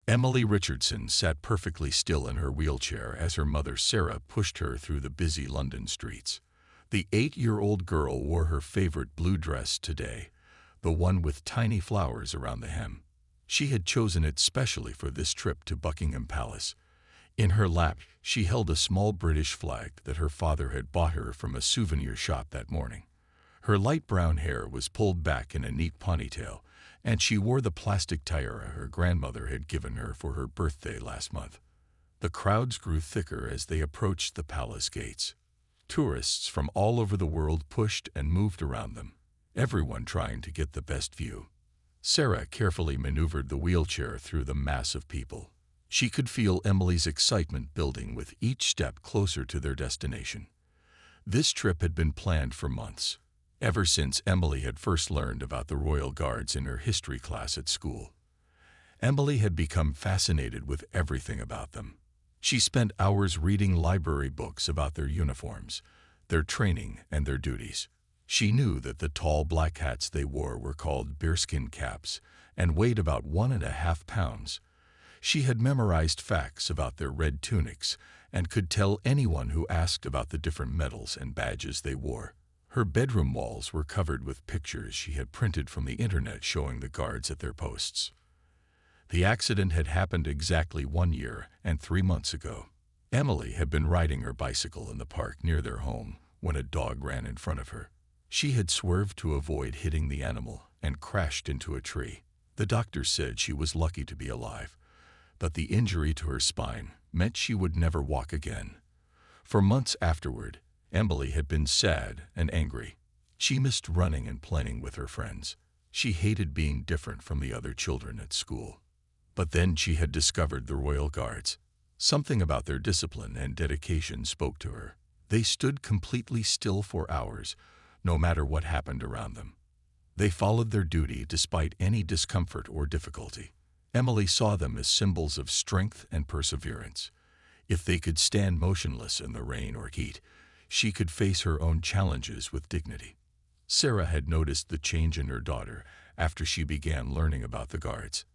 Emily Richardson sat perfectly still in her wheelchair as her mother Sarah pushed her through the busy London streets. The 8-year-old girl wore her favorite blue dress today, the one with tiny flowers around the hem. She had chosen it specially for this trip to Buckingham Palace. In her lap, she held a small British flag that her father had bought her from a souvenir shop that morning. Her light brown hair was pulled back in a neat ponytail, and she wore the plastic tiara her grandmother had given her for her birthday last month. The crowds grew thicker as they approached the palace gates. Tourists from all over the world pushed and moved around them, everyone trying to get the best view. Sarah carefully maneuvered the wheelchair through the mass of people. She could feel Emily's excitement building with each step closer to their destination. This trip had been planned for months, ever since Emily had first learned about the Royal Guards in her history class at school. Emily had become fascinated with everything about them. She spent hours reading library books about their uniforms, their training, and their duties. She knew that the tall black hats they wore were called bearskin caps and weighed about 1.5 pounds. She had memorized facts about their red tunics and could tell anyone who asked about the different medals and badges they wore. Her bedroom walls were covered with pictures she had printed from the internet showing the guards at their posts. The accident had happened exactly 1 year and 3 months ago. Emily had been riding her bicycle in the park near their home when a dog ran in front of her. She had swerved to avoid hitting the animal and crashed into a tree. The doctor said she was lucky to be alive, but the injury to her spine meant she would never walk again. For months afterward, Emily had been sad and angry. She missed running and playing with her friends. She hated being different from the other children at school. But then she had discovered the Royal Guards. Something about their discipline and dedication spoke to her. They stood completely still for hours, no matter what happened around them. They followed their duty despite any discomfort or difficulty. Emily saw them as symbols of strength and perseverance. If they could stand motionless in the rain or heat, she could face her own challenges with dignity. Sarah had noticed the change in her daughter after she began learning about the guards.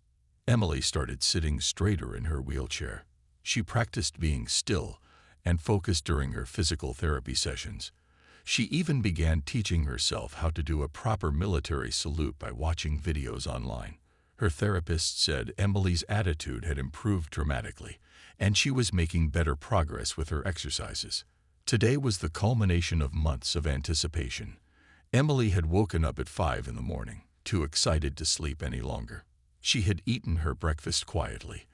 Emily started sitting straighter in her wheelchair. She practiced being still and focused during her physical therapy sessions. She even began teaching herself how to do a proper military salute by watching videos online. Her therapist said Emily's attitude had improved dramatically, and she was making better progress with her exercises. Today was the culmination of months of anticipation. Emily had woken up at 5 in the morning, too excited to sleep any longer. She had eaten her breakfast quietly,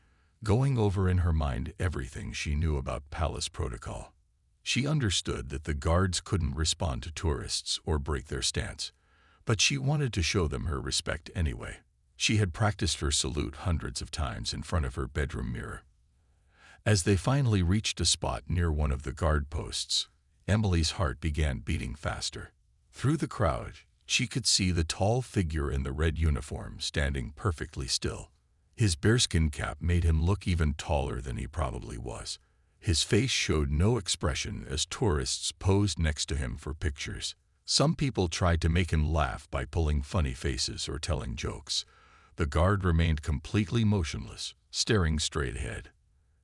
going over in her mind everything she knew about palace protocol. She understood that the guards couldn't respond to tourists or break their stance, but she wanted to show them her respect anyway. She had practiced her salute hundreds of times in front of her bedroom mirror. As they finally reached a spot near one of the guard posts, Emily's heart began beating faster. Through the crowd, she could see the tall figure in the red uniform standing perfectly still. His bearskin cap made him look even taller than he probably was. His face showed no expression as tourists posed next to him for pictures. Some people tried to make him laugh by pulling funny faces or telling jokes. The guard remained completely motionless, staring straight ahead.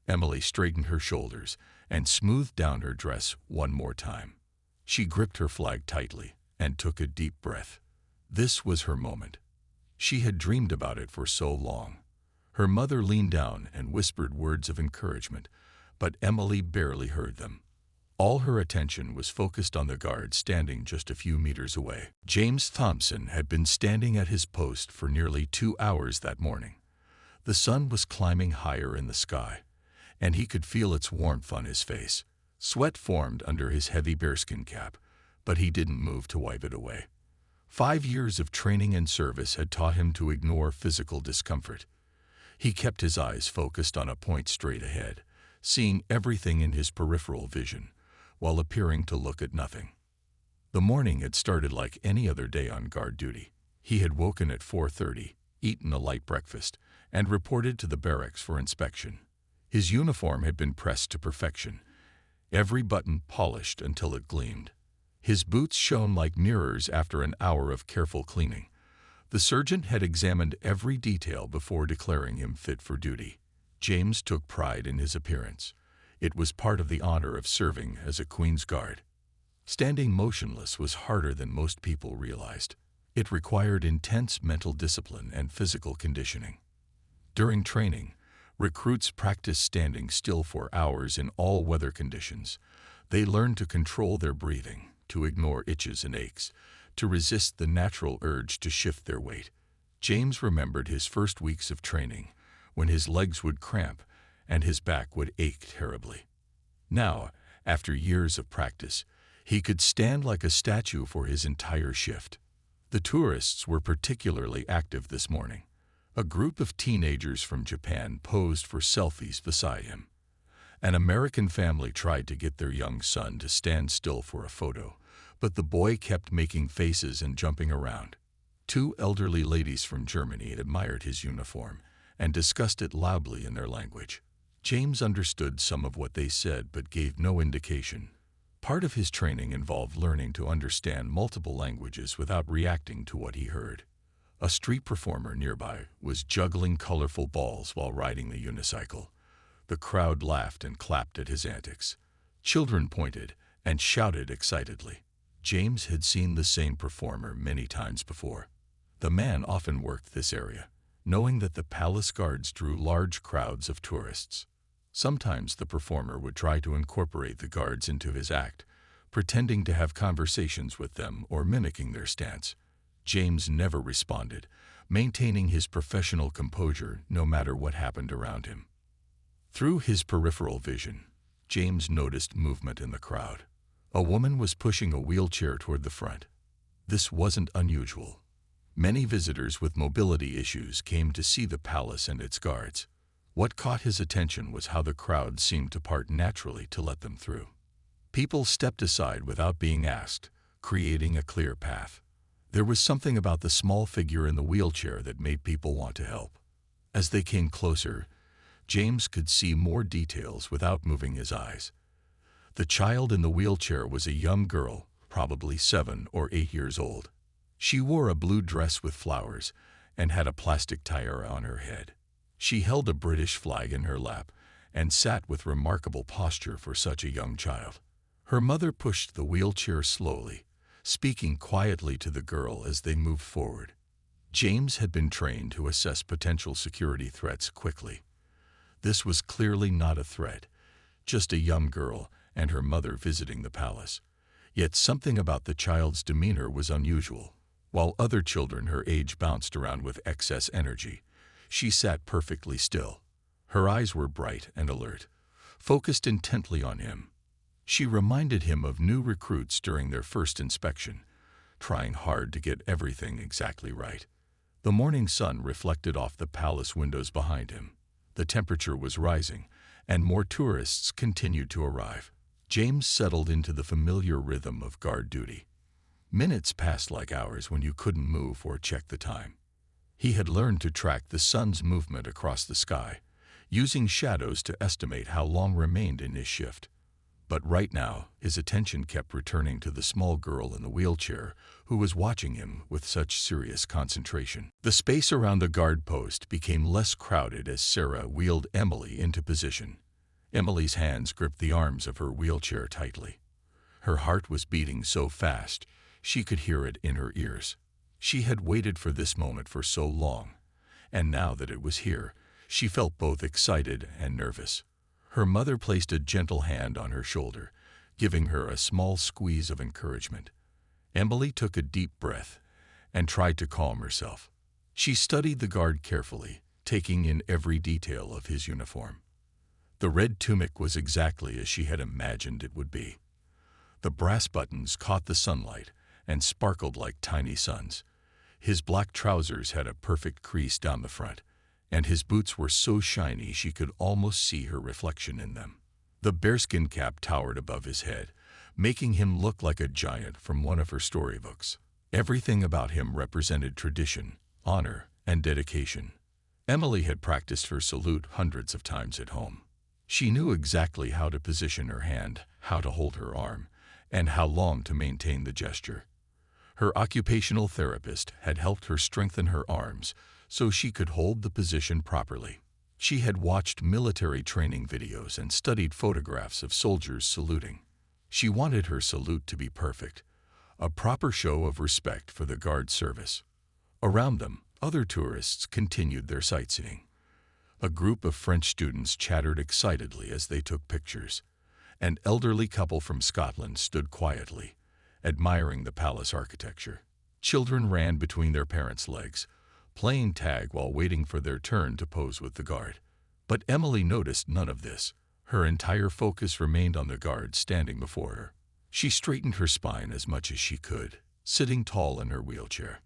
Emily straightened her shoulders and smoothed down her dress one more time. She gripped her flag tightly and took a deep breath. This was her moment. She had dreamed about it for so long. Her mother leaned down and whispered words of encouragement, but Emily barely heard them. All her attention was focused on the guard standing just a few meters away. James Thompson had been standing at his post for nearly 2 hours that morning. The sun was climbing higher in the sky, and he could feel its warmth on his face. Sweat formed under his heavy bearskin cap, but he didn't move to wipe it away. 5 years of training and service had taught him to ignore physical discomfort. He kept his eyes focused on a point straight ahead, seeing everything in his peripheral vision, while appearing to look at nothing. The morning had started like any other day on guard duty. He had woken at 4:30, eaten a light breakfast, and reported to the barracks for inspection. His uniform had been pressed to perfection, every button polished until it gleamed. His boots shone like mirrors after an hour of careful cleaning. The surgeon had examined every detail before declaring him fit for duty. James took pride in his appearance. It was part of the honor of serving as a Queen's Guard. Standing motionless was harder than most people realized. It required intense mental discipline and physical conditioning. During training, recruits practiced standing still for hours in all weather conditions. They learned to control their breathing, to ignore itches and aches, to resist the natural urge to shift their weight. James remembered his first weeks of training, when his legs would cramp and his back would ache terribly. Now, after years of practice, he could stand like a statue for his entire shift. The tourists were particularly active this morning. A group of teenagers from Japan posed for selfies beside him. An American family tried to get their young son to stand still for a photo, but the boy kept making faces and jumping around. Two elderly ladies from Germany admired his uniform and discussed it loudly in their language. James understood some of what they said but gave no indication. Part of his training involved learning to understand multiple languages without reacting to what he heard. A street performer nearby was juggling colorful balls while riding the unicycle. The crowd laughed and clapped at his antics. Children pointed and shouted excitedly. James had seen the same performer many times before. The man often worked this area, knowing that the palace guards drew large crowds of tourists. Sometimes the performer would try to incorporate the guards into his act, pretending to have conversations with them or mimicking their stance. James never responded, maintaining his professional composure no matter what happened around him. Through his peripheral vision, James noticed movement in the crowd. A woman was pushing a wheelchair toward the front. This wasn't unusual. Many visitors with mobility issues came to see the palace and its guards. What caught his attention was how the crowd seemed to part naturally to let them through. People stepped aside without being asked, creating a clear path. There was something about the small figure in the wheelchair that made people want to help. As they came closer, James could see more details without moving his eyes. The child in the wheelchair was a young girl, probably 7 or 8 years old. She wore a blue dress with flowers and had a plastic tiara on her head. She held a British flag in her lap and sat with remarkable posture for such a young child. Her mother pushed the wheelchair slowly, speaking quietly to the girl as they moved forward. James had been trained to assess potential security threats quickly. This was clearly not a threat, just a young girl and her mother visiting the palace. Yet something about the child's demeanor was unusual. While other children her age bounced around with excess energy, she sat perfectly still. Her eyes were bright and alert, focused intently on him. She reminded him of new recruits during their first inspection, trying hard to get everything exactly right. The morning sun reflected off the palace windows behind him. The temperature was rising, and more tourists continued to arrive. James settled into the familiar rhythm of guard duty. Minutes passed like hours when you couldn't move or check the time. He had learned to track the sun's movement across the sky, using shadows to estimate how long remained in his shift. But right now, his attention kept returning to the small girl in the wheelchair who was watching him with such serious concentration. The space around the guard post became less crowded as Sarah wheeled Emily into position. Emily's hands gripped the arms of her wheelchair tightly. Her heart was beating so fast, she could hear it in her ears. She had waited for this moment for so long, and now that it was here, she felt both excited and nervous. Her mother placed a gentle hand on her shoulder, giving her a small squeeze of encouragement. Emily took a deep breath and tried to calm herself. She studied the guard carefully, taking in every detail of his uniform. The red tunic was exactly as she had imagined it would be. The brass buttons caught the sunlight and sparkled like tiny suns. His black trousers had a perfect crease down the front, and his boots were so shiny she could almost see her reflection in them. The bearskin cap towered above his head, making him look like a giant from one of her storybooks. Everything about him represented tradition, honor, and dedication. Emily had practiced her salute hundreds of times at home. She knew exactly how to position her hand, how to hold her arm, and how long to maintain the gesture. Her occupational therapist had helped her strengthen her arms so she could hold the position properly. She had watched military training videos and studied photographs of soldiers saluting. She wanted her salute to be perfect, a proper show of respect for the Guard service. Around them, other tourists continued their sightseeing. A group of French students chattered excitedly as they took pictures. An elderly couple from Scotland stood quietly, admiring the palace architecture. Children ran between their parents' legs, playing tag while waiting for their turn to pose with the Guard. But Emily noticed none of this. Her entire focus remained on the Guard standing before her. She straightened her spine as much as she could, sitting tall in her wheelchair.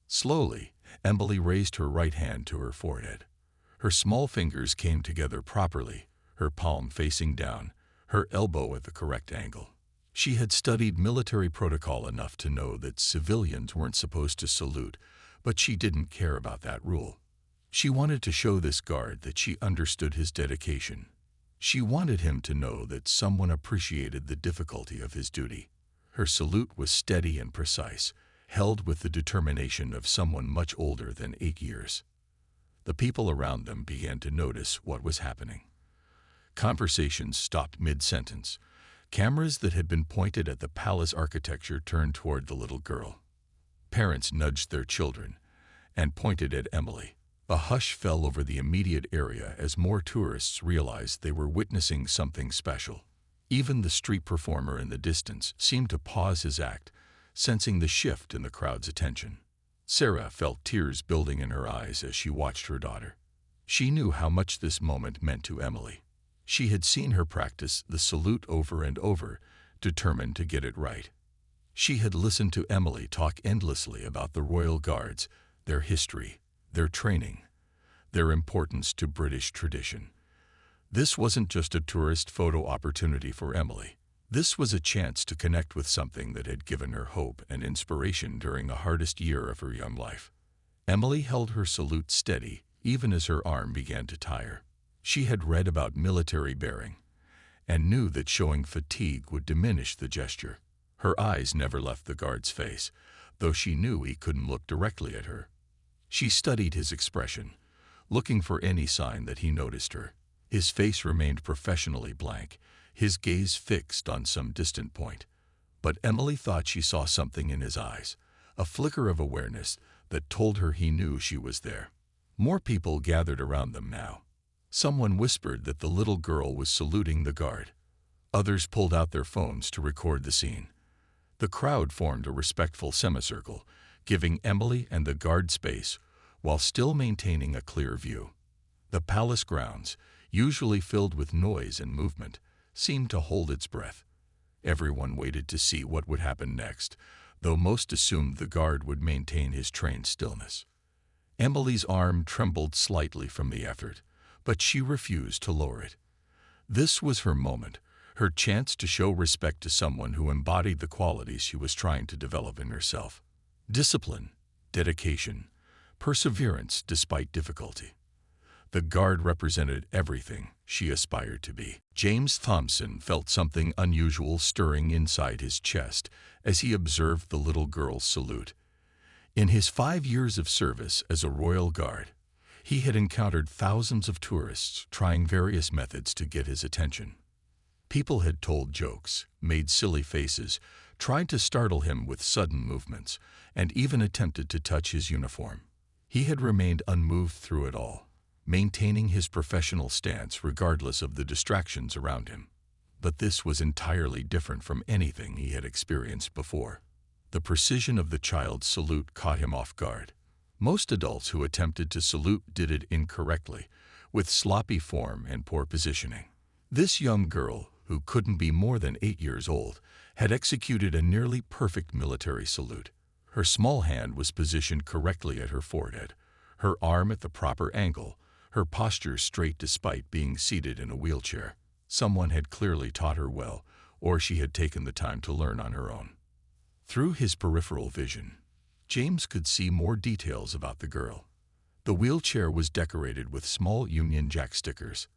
Slowly, Emily raised her right hand to her forehead. Her small fingers came together properly, her palm facing down, her elbow at the correct angle. She had studied military protocol enough to know that civilians weren't supposed to salute, but she didn't care about that rule. She wanted to show this Guard that she understood his dedication. She wanted him to know that someone appreciated the difficulty of his duty. Her salute was steady and precise, held with the determination of someone much older than 8 years. The people around them began to notice what was happening. Conversations stopped mid-sentence. Cameras that had been pointed at the palace architecture turned toward the little girl. Parents nudged their children and pointed at Emily. A hush fell over the immediate area as more tourists realized they were witnessing something special. Even the street performer in the distance seemed to pause his act, sensing the shift in the crowd's attention. Sarah felt tears building in her eyes as she watched her daughter. She knew how much this moment meant to Emily. She had seen her practice the salute over and over, determined to get it right. She had listened to Emily talk endlessly about the Royal Guards, their history, their training, their importance to British tradition. This wasn't just a tourist photo opportunity for Emily. This was a chance to connect with something that had given her hope and inspiration during the hardest year of her young life. Emily held her salute steady, even as her arm began to tire. She had read about military bearing and knew that showing fatigue would diminish the gesture. Her eyes never left the Guard's face, though she knew he couldn't look directly at her. She studied his expression, looking for any sign that he noticed her. His face remained professionally blank, his gaze fixed on some distant point. But Emily thought she saw something in his eyes, a flicker of awareness that told her he knew she was there. More people gathered around them now. Someone whispered that the little girl was saluting the Guard. Others pulled out their phones to record the scene. The crowd formed a respectful semicircle, giving Emily and the Guard space while still maintaining a clear view. The palace grounds, usually filled with noise and movement, seemed to hold its breath. Everyone waited to see what would happen next, though most assumed the Guard would maintain his trained stillness. Emily's arm trembled slightly from the effort, but she refused to lower it. This was her moment, her chance to show respect to someone who embodied the qualities she was trying to develop in herself. Discipline, dedication, perseverance despite difficulty. The Guard represented everything she aspired to be. James Thompson felt something unusual stirring inside his chest as he observed the little girl's salute. In his 5 years of service as a Royal Guard, he had encountered thousands of tourists trying various methods to get his attention. People had told jokes, made silly faces, tried to startle him with sudden movements, and even attempted to touch his uniform. He had remained unmoved through it all, maintaining his professional stance regardless of the distractions around him. But this was entirely different from anything he had experienced before. The precision of the child's salute caught him off guard. Most adults who attempted to salute did it incorrectly, with sloppy form and poor positioning. This young girl, who couldn't be more than 8 years old, had executed a nearly perfect military salute. Her small hand was positioned correctly at her forehead, her arm at the proper angle, her posture straight despite being seated in a wheelchair. Someone had clearly taught her well, or she had taken the time to learn on her own. Through his peripheral vision, James could see more details about the girl. The wheelchair was decorated with small Union Jack stickers.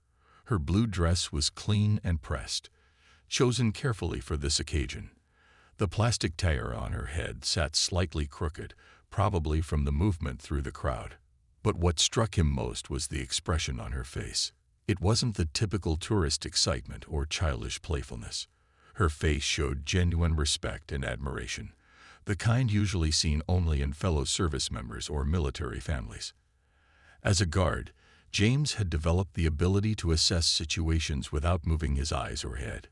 Her blue dress was clean and pressed, chosen carefully for this occasion. The plastic tiara on her head sat slightly crooked, probably from the movement through the crowd. But what struck him most was the expression on her face. It wasn't the typical tourist excitement or childish playfulness. Her face showed genuine respect and admiration, the kind usually seen only in fellow service members or military families. As a guard, James had developed the ability to assess situations without moving his eyes or head.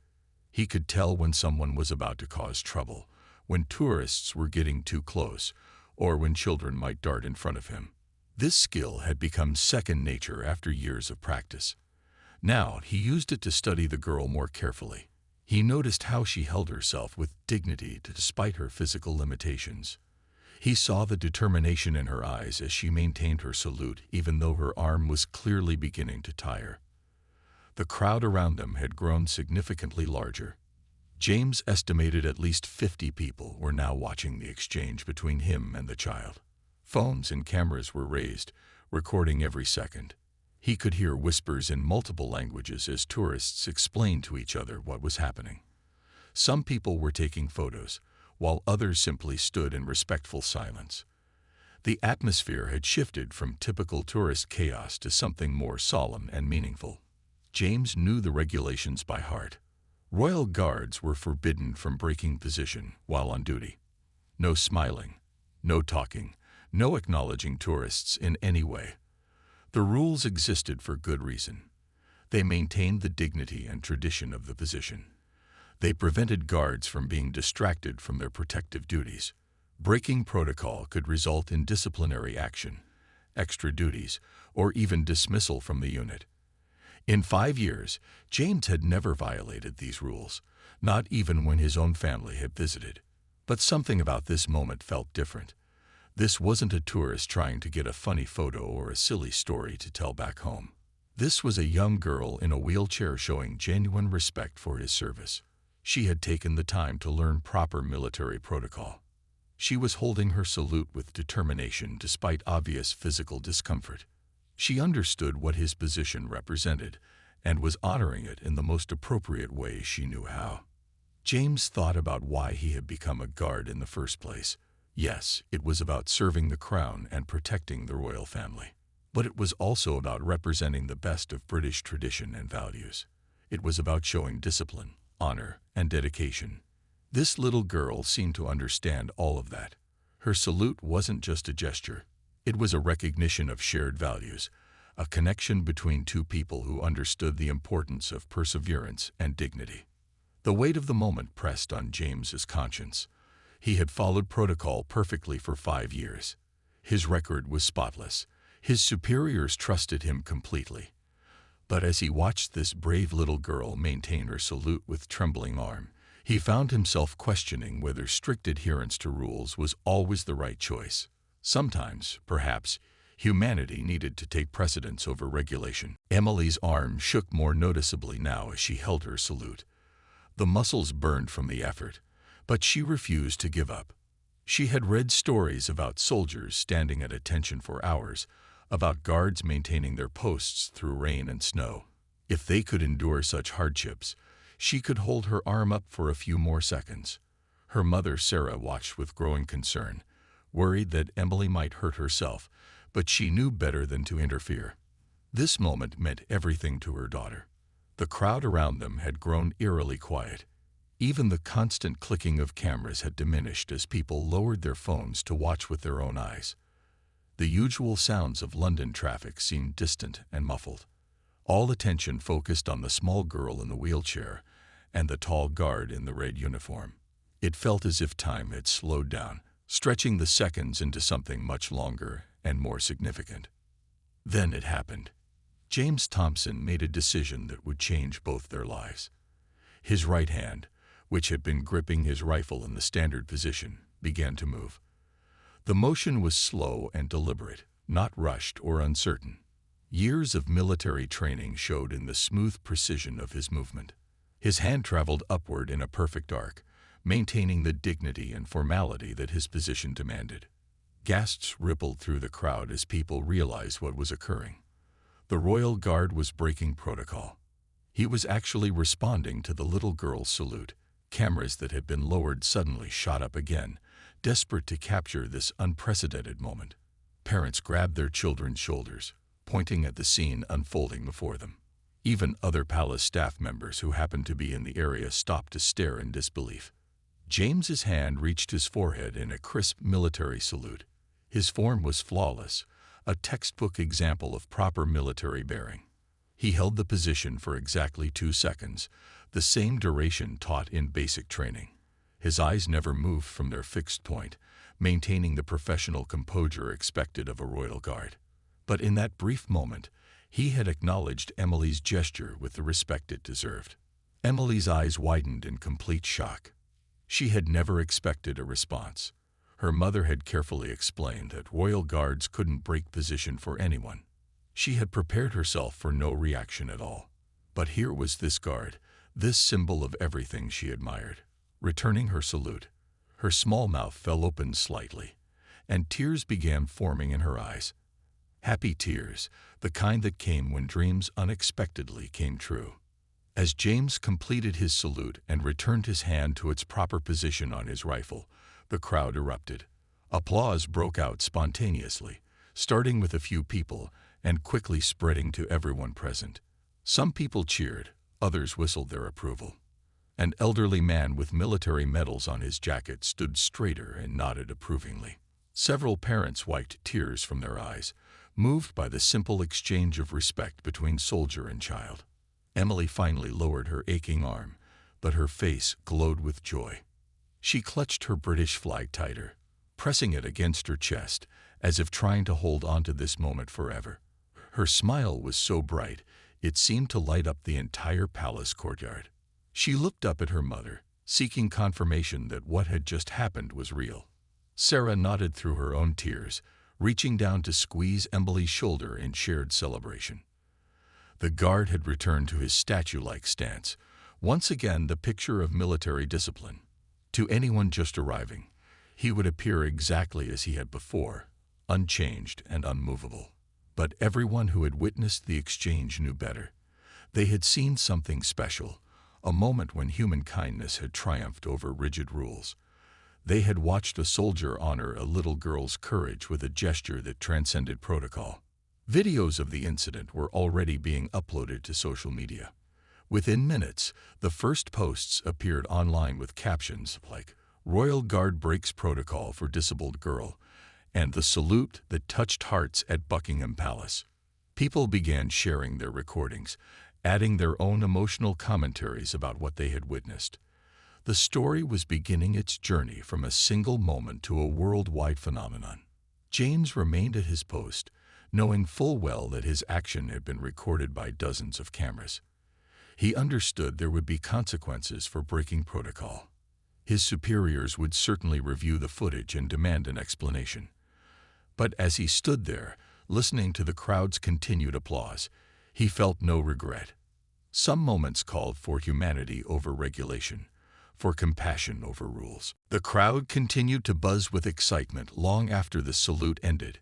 He could tell when someone was about to cause trouble, when tourists were getting too close, or when children might dart in front of him. This skill had become second nature after years of practice. Now he used it to study the girl more carefully. He noticed how she held herself with dignity despite her physical limitations. He saw the determination in her eyes as she maintained her salute even though her arm was clearly beginning to tire. The crowd around them had grown significantly larger. James estimated at least 50 people were now watching the exchange between him and the child. Phones and cameras were raised, recording every second. He could hear whispers in multiple languages as tourists explained to each other what was happening. Some people were taking photos, while others simply stood in respectful silence. The atmosphere had shifted from typical tourist chaos to something more solemn and meaningful. James knew the regulations by heart. Royal guards were forbidden from breaking position while on duty. No smiling, no talking, no acknowledging tourists in any way. The rules existed for good reason. They maintained the dignity and tradition of the position. They prevented guards from being distracted from their protective duties. Breaking protocol could result in disciplinary action, extra duties, or even dismissal from the unit. In 5 years, James had never violated these rules, not even when his own family had visited. But something about this moment felt different. This wasn't a tourist trying to get a funny photo or a silly story to tell back home. This was a young girl in a wheelchair showing genuine respect for his service. She had taken the time to learn proper military protocol. She was holding her salute with determination despite obvious physical discomfort. She understood what his position represented and was honoring it in the most appropriate way she knew how. James thought about why he had become a guard in the first place. Yes, it was about serving the crown and protecting the royal family. But it was also about representing the best of British tradition and values. It was about showing discipline, honor, and dedication. This little girl seemed to understand all of that. Her salute wasn't just a gesture. It was a recognition of shared values, a connection between two people who understood the importance of perseverance and dignity. The weight of the moment pressed on James's conscience. He had followed protocol perfectly for 5 years. His record was spotless. His superiors trusted him completely. But as he watched this brave little girl maintain her salute with trembling arm, he found himself questioning whether strict adherence to rules was always the right choice. Sometimes, perhaps, humanity needed to take precedence over regulation. Emily's arm shook more noticeably now as she held her salute. The muscles burned from the effort, but she refused to give up. She had read stories about soldiers standing at attention for hours, about guards maintaining their posts through rain and snow. If they could endure such hardships, she could hold her arm up for a few more seconds. Her mother, Sarah, watched with growing concern, worried that Emily might hurt herself, but she knew better than to interfere. This moment meant everything to her daughter. The crowd around them had grown eerily quiet. Even the constant clicking of cameras had diminished as people lowered their phones to watch with their own eyes. The usual sounds of London traffic seemed distant and muffled. All attention focused on the small girl in the wheelchair and the tall guard in the red uniform. It felt as if time had slowed down, stretching the seconds into something much longer and more significant. Then it happened. James Thompson made a decision that would change both their lives. His right hand, which had been gripping his rifle in the standard position, began to move. The motion was slow and deliberate, not rushed or uncertain. Years of military training showed in the smooth precision of his movement. His hand traveled upward in a perfect arc, maintaining the dignity and formality that his position demanded. Gasps rippled through the crowd as people realized what was occurring. The royal guard was breaking protocol. He was actually responding to the little girl's salute. Cameras that had been lowered suddenly shot up again, desperate to capture this unprecedented moment. Parents grabbed their children's shoulders, pointing at the scene unfolding before them. Even other palace staff members who happened to be in the area stopped to stare in disbelief. James's hand reached his forehead in a crisp military salute. His form was flawless, a textbook example of proper military bearing. He held the position for exactly 2 seconds, the same duration taught in basic training. His eyes never moved from their fixed point, maintaining the professional composure expected of a royal guard. But in that brief moment, he had acknowledged Emily's gesture with the respect it deserved. Emily's eyes widened in complete shock. She had never expected a response. Her mother had carefully explained that royal guards couldn't break position for anyone. She had prepared herself for no reaction at all. But here was this guard, this symbol of everything she admired. Returning her salute, her small mouth fell open slightly, and tears began forming in her eyes. Happy tears, the kind that came when dreams unexpectedly came true. As James completed his salute and returned his hand to its proper position on his rifle, the crowd erupted. Applause broke out spontaneously, starting with a few people and quickly spreading to everyone present. Some people cheered, others whistled their approval. An elderly man with military medals on his jacket stood straighter and nodded approvingly. Several parents wiped tears from their eyes, moved by the simple exchange of respect between soldier and child. Emily finally lowered her aching arm, but her face glowed with joy. She clutched her British flag tighter, pressing it against her chest, as if trying to hold on to this moment forever. Her smile was so bright, it seemed to light up the entire palace courtyard. She looked up at her mother, seeking confirmation that what had just happened was real. Sarah nodded through her own tears, reaching down to squeeze Emily's shoulder in shared celebration. The guard had returned to his statue-like stance, once again the picture of military discipline. To anyone just arriving, he would appear exactly as he had before, unchanged and unmovable. But everyone who had witnessed the exchange knew better. They had seen something special, a moment when human kindness had triumphed over rigid rules. They had watched a soldier honor a little girl's courage with a gesture that transcended protocol. Videos of the incident were already being uploaded to social media. Within minutes, the first posts appeared online with captions like, "Royal Guard breaks protocol for disabled girl," and "The salute that touched hearts at Buckingham Palace." People began sharing their recordings, adding their own emotional commentaries about what they had witnessed. The story was beginning its journey from a single moment to a worldwide phenomenon. James remained at his post, knowing full well that his action had been recorded by dozens of cameras. He understood there would be consequences for breaking protocol. His superiors would certainly review the footage and demand an explanation. But as he stood there, listening to the crowd's continued applause, he felt no regret. Some moments called for humanity over regulation, for compassion over rules. The crowd continued to buzz with excitement long after the salute ended.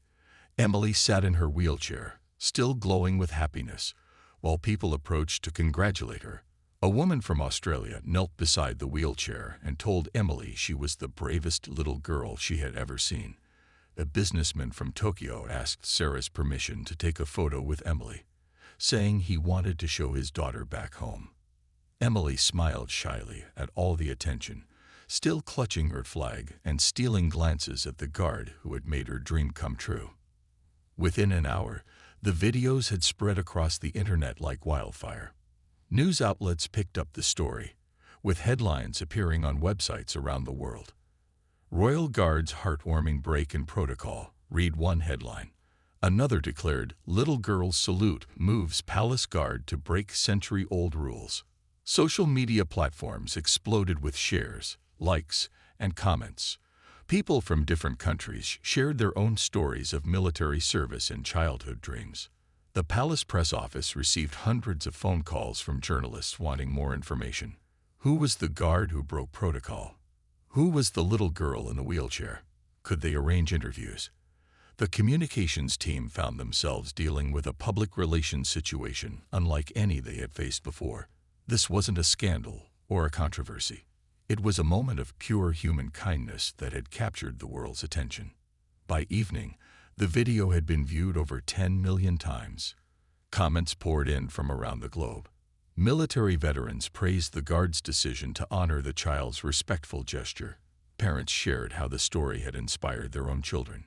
Emily sat in her wheelchair, still glowing with happiness, while people approached to congratulate her. A woman from Australia knelt beside the wheelchair and told Emily she was the bravest little girl she had ever seen. A businessman from Tokyo asked Sarah's permission to take a photo with Emily, saying he wanted to show his daughter back home. Emily smiled shyly at all the attention, still clutching her flag and stealing glances at the guard who had made her dream come true. Within an hour, the videos had spread across the internet like wildfire. News outlets picked up the story, with headlines appearing on websites around the world. "Royal Guard's heartwarming break in protocol," read one headline. Another declared, "Little girl's salute moves palace guard to break century-old rules." Social media platforms exploded with shares, likes, and comments. People from different countries shared their own stories of military service and childhood dreams. The palace press office received hundreds of phone calls from journalists wanting more information. Who was the guard who broke protocol? Who was the little girl in the wheelchair? Could they arrange interviews? The communications team found themselves dealing with a public relations situation unlike any they had faced before. This wasn't a scandal or a controversy. It was a moment of pure human kindness that had captured the world's attention. By evening, The video had been viewed over 10 million times. Comments poured in from around the globe. Military veterans praised the guard's decision to honor the child's respectful gesture. Parents shared how the story had inspired their own children.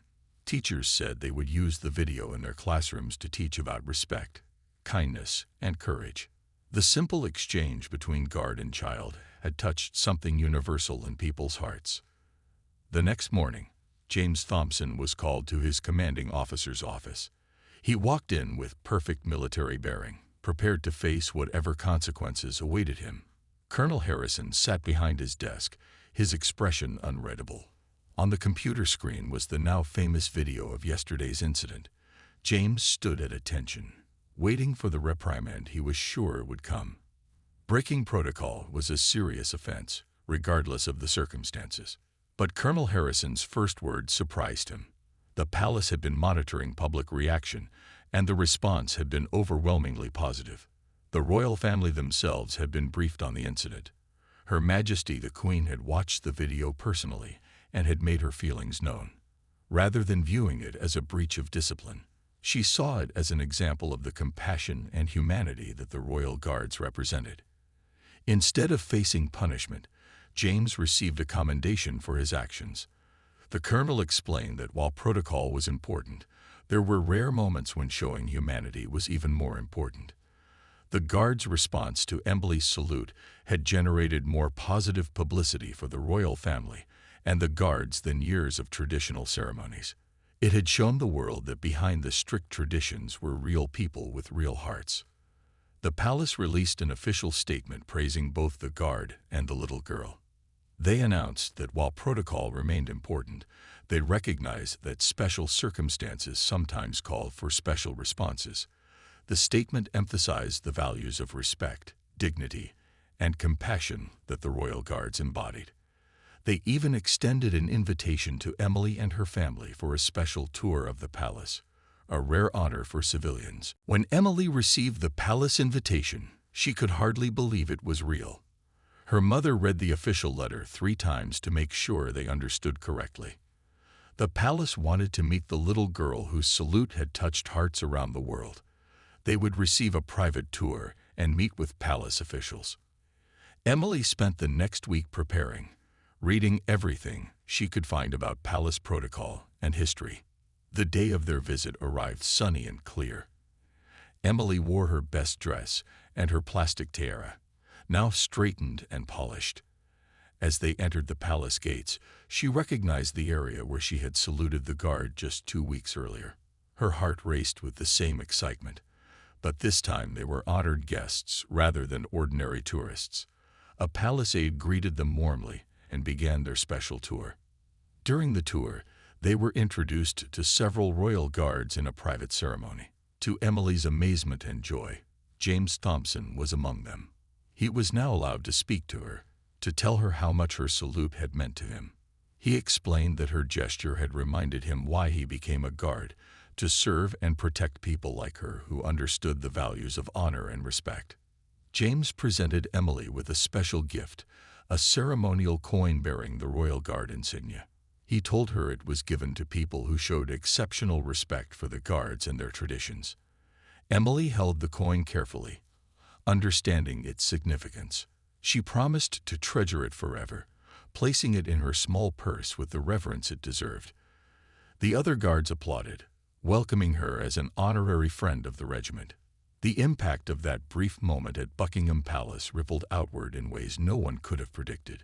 Teachers said they would use the video in their classrooms to teach about respect, kindness, and courage. The simple exchange between guard and child had touched something universal in people's hearts. The next morning, James Thompson was called to his commanding officer's office. He walked in with perfect military bearing, prepared to face whatever consequences awaited him. Colonel Harrison sat behind his desk, his expression unreadable. On the computer screen was the now famous video of yesterday's incident. James stood at attention, waiting for the reprimand he was sure would come. Breaking protocol was a serious offense, regardless of the circumstances. But Colonel Harrison's first words surprised him. The palace had been monitoring public reaction, and the response had been overwhelmingly positive. The royal family themselves had been briefed on the incident. Her Majesty the Queen had watched the video personally and had made her feelings known. Rather than viewing it as a breach of discipline, she saw it as an example of the compassion and humanity that the royal guards represented. Instead of facing punishment, James received a commendation for his actions. The colonel explained that while protocol was important, there were rare moments when showing humanity was even more important. The guards' response to Emily's salute had generated more positive publicity for the royal family and the guards than years of traditional ceremonies. It had shown the world that behind the strict traditions were real people with real hearts. The palace released an official statement praising both the guard and the little girl. They announced that while protocol remained important, they recognized that special circumstances sometimes called for special responses. The statement emphasized the values of respect, dignity, and compassion that the royal guards embodied. They even extended an invitation to Emily and her family for a special tour of the palace, a rare honor for civilians. When Emily received the palace invitation, she could hardly believe it was real. Her mother read the official letter 3 times to make sure they understood correctly. The palace wanted to meet the little girl whose salute had touched hearts around the world. They would receive a private tour and meet with palace officials. Emily spent the next week preparing, reading everything she could find about palace protocol and history. The day of their visit arrived sunny and clear. Emily wore her best dress and her plastic tiara, now straightened and polished. As they entered the palace gates, she recognized the area where she had saluted the guard just 2 weeks earlier. Her heart raced with the same excitement, but this time they were honored guests rather than ordinary tourists. A palace aide greeted them warmly and began their special tour. During the tour, they were introduced to several royal guards in a private ceremony. To Emily's amazement and joy, James Thompson was among them. He was now allowed to speak to her, to tell her how much her salute had meant to him. He explained that her gesture had reminded him why he became a guard, to serve and protect people like her who understood the values of honor and respect. James presented Emily with a special gift, a ceremonial coin bearing the Royal Guard insignia. He told her it was given to people who showed exceptional respect for the guards and their traditions. Emily held the coin carefully, understanding its significance. She promised to treasure it forever, placing it in her small purse with the reverence it deserved. The other guards applauded, welcoming her as an honorary friend of the regiment. The impact of that brief moment at Buckingham Palace rippled outward in ways no one could have predicted.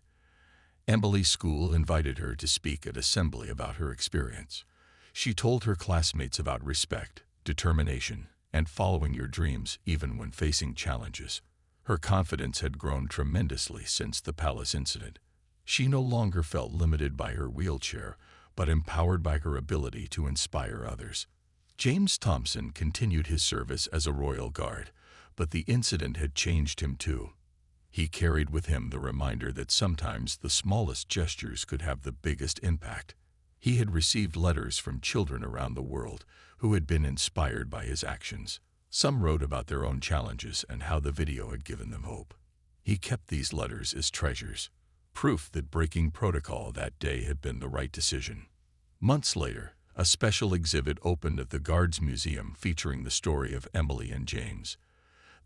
Emily's school invited her to speak at assembly about her experience. She told her classmates about respect, determination, and following your dreams even when facing challenges. Her confidence had grown tremendously since the palace incident. She no longer felt limited by her wheelchair, but empowered by her ability to inspire others. James Thompson continued his service as a royal guard, but the incident had changed him too. He carried with him the reminder that sometimes the smallest gestures could have the biggest impact. He had received letters from children around the world who had been inspired by his actions. Some wrote about their own challenges and how the video had given them hope. He kept these letters as treasures, proof that breaking protocol that day had been the right decision. Months later, A special exhibit opened at the Guards Museum featuring the story of Emily and James.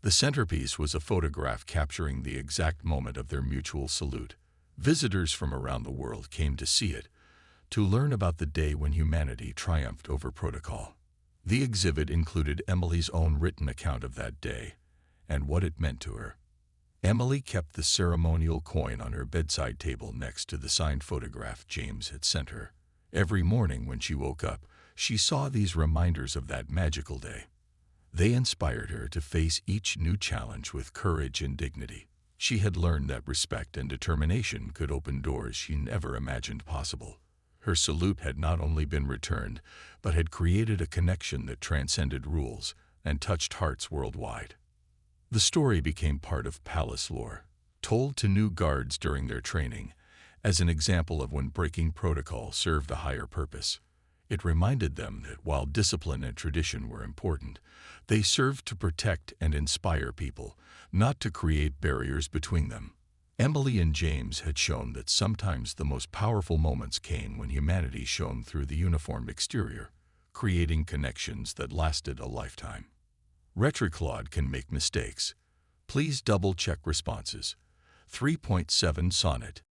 The centerpiece was a photograph capturing the exact moment of their mutual salute. Visitors from around the world came to see it, to learn about the day when humanity triumphed over protocol. The exhibit included Emily's own written account of that day and what it meant to her. Emily kept the ceremonial coin on her bedside table next to the signed photograph James had sent her. Every morning when she woke up, she saw these reminders of that magical day. They inspired her to face each new challenge with courage and dignity. She had learned that respect and determination could open doors she never imagined possible. Her salute had not only been returned, but had created a connection that transcended rules and touched hearts worldwide. The story became part of palace lore, told to new guards during their training, as an example of when breaking protocol served a higher purpose. It reminded them that while discipline and tradition were important, they served to protect and inspire people, not to create barriers between them. Emily and James had shown that sometimes the most powerful moments came when humanity shone through the uniformed exterior, creating connections that lasted a lifetime. Retroclaude can make mistakes. Please double-check responses. 3.7 Sonnet